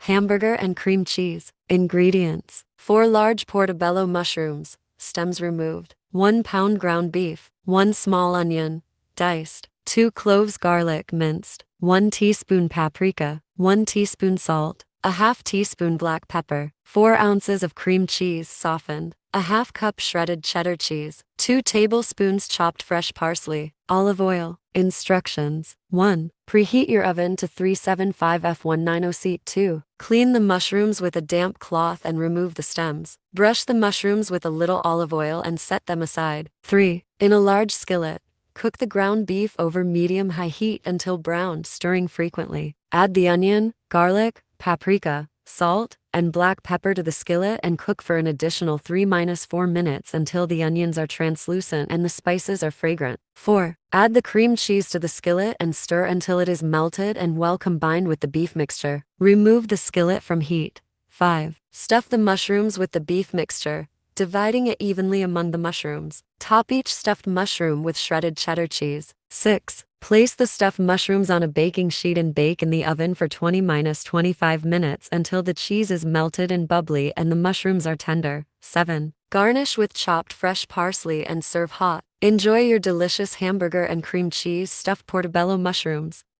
Hamburger and cream cheese. Ingredients: 4 large portobello mushrooms, stems removed, 1 pound ground beef, 1 small onion, diced, 2 cloves garlic minced, 1 teaspoon paprika, 1 teaspoon salt, a half teaspoon black pepper, 4 ounces of cream cheese softened, a half cup shredded cheddar cheese, 2 tablespoons chopped fresh parsley, olive oil. Instructions: 1. Preheat your oven to 375 F190C. 2. Clean the mushrooms with a damp cloth and remove the stems. Brush the mushrooms with a little olive oil and set them aside. 3. In a large skillet, cook the ground beef over medium-high heat until brown, stirring frequently. Add the onion, garlic, paprika, salt, and black pepper to the skillet and cook for an additional 3–4 minutes until the onions are translucent and the spices are fragrant. 4. Add the cream cheese to the skillet and stir until it is melted and well combined with the beef mixture. Remove the skillet from heat. 5. Stuff the mushrooms with the beef mixture, dividing it evenly among the mushrooms. Top each stuffed mushroom with shredded cheddar cheese. 6. Place the stuffed mushrooms on a baking sheet and bake in the oven for 20–25 minutes until the cheese is melted and bubbly and the mushrooms are tender. 7. Garnish with chopped fresh parsley and serve hot. Enjoy your delicious hamburger and cream cheese stuffed portobello mushrooms.